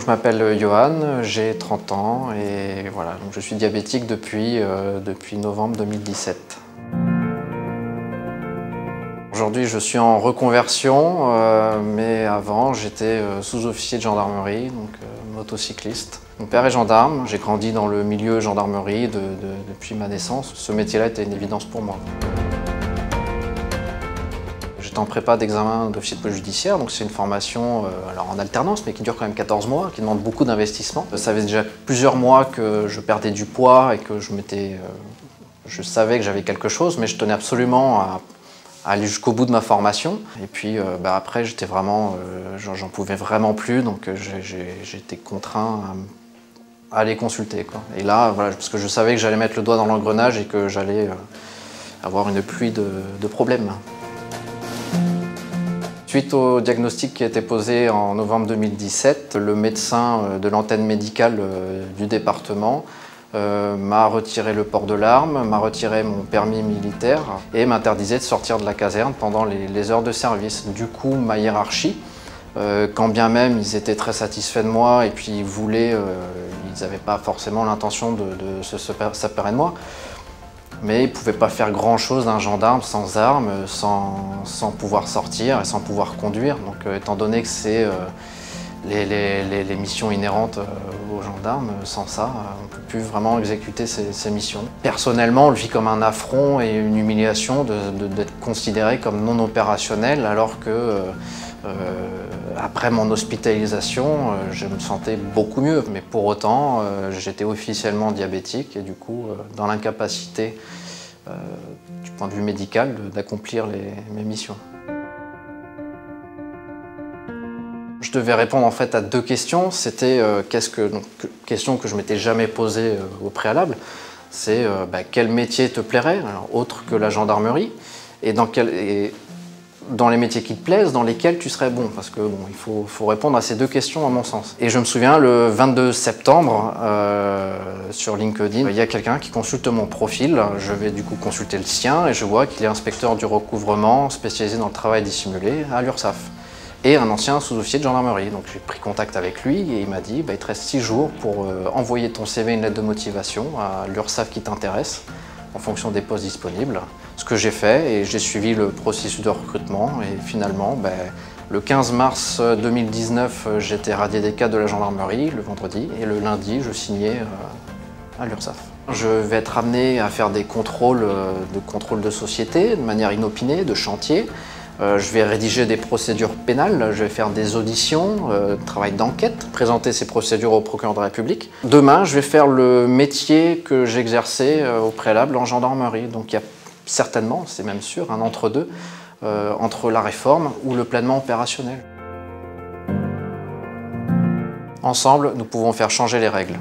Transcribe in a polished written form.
Je m'appelle Johan, j'ai 30 ans et voilà, donc je suis diabétique depuis novembre 2017. Aujourd'hui, je suis en reconversion, mais avant, j'étais sous-officier de gendarmerie, donc motocycliste. Mon père est gendarme, j'ai grandi dans le milieu gendarmerie depuis ma naissance. Ce métier-là était une évidence pour moi. J'étais en prépa d'examen d'officier de police judiciaire, donc c'est une formation alors en alternance, mais qui dure quand même 14 mois, qui demande beaucoup d'investissement. Ça faisait déjà plusieurs mois que je perdais du poids et que je savais que j'avais quelque chose, mais je tenais absolument à aller jusqu'au bout de ma formation. Et puis après, j'étais vraiment, j'en pouvais vraiment plus, donc j'étais contraint à aller consulter, quoi. Et là, voilà, parce que je savais que j'allais mettre le doigt dans l'engrenage et que j'allais avoir une pluie de problèmes. Suite au diagnostic qui a été posé en novembre 2017, le médecin de l'antenne médicale du département m'a retiré le port de l'arme, m'a retiré mon permis militaire et m'interdisait de sortir de la caserne pendant les heures de service. Du coup, ma hiérarchie, quand bien même ils étaient très satisfaits de moi et puis ils n'avaient pas forcément l'intention de se séparer de moi, mais ils ne pouvaient pas faire grand-chose d'un gendarme sans armes, sans pouvoir sortir et sans pouvoir conduire. Donc étant donné que c'est les missions inhérentes aux gendarmes, sans ça, on ne peut plus vraiment exécuter ces missions. Personnellement, on le vit comme un affront et une humiliation d'être considéré comme non opérationnel, alors que après mon hospitalisation, je me sentais beaucoup mieux. Mais pour autant, j'étais officiellement diabétique et du coup, dans l'incapacité, du point de vue médical, d'accomplir mes missions. Je devais répondre en fait à deux questions. C'était question que je m'étais jamais posée au préalable. C'est quel métier te plairait, alors, autre que la gendarmerie, et dans les métiers qui te plaisent, dans lesquels tu serais bon, parce que bon, il faut répondre à ces deux questions à mon sens. Et je me souviens, le 22 septembre, sur LinkedIn, il y a quelqu'un qui consulte mon profil. Je vais du coup consulter le sien et je vois qu'il est inspecteur du recouvrement spécialisé dans le travail dissimulé à l'URSSAF et un ancien sous-officier de gendarmerie. Donc j'ai pris contact avec lui et il m'a dit il te reste 6 jours pour envoyer ton CV et une lettre de motivation à l'URSSAF qui t'intéresse en fonction des postes disponibles. Ce que j'ai fait et j'ai suivi le processus de recrutement et finalement, le 15 mars 2019, j'étais radié des cadres de la gendarmerie le vendredi et le lundi, je signais à l'URSSAF. Je vais être amené à faire des contrôles de société de manière inopinée, de chantier. Je vais rédiger des procédures pénales, je vais faire des auditions, travail d'enquête, présenter ces procédures au procureur de la République. Demain, je vais faire le métier que j'exerçais au préalable en gendarmerie. Donc il y a certainement, c'est même sûr, un entre-deux entre la réforme ou le pleinement opérationnel. Ensemble, nous pouvons faire changer les règles.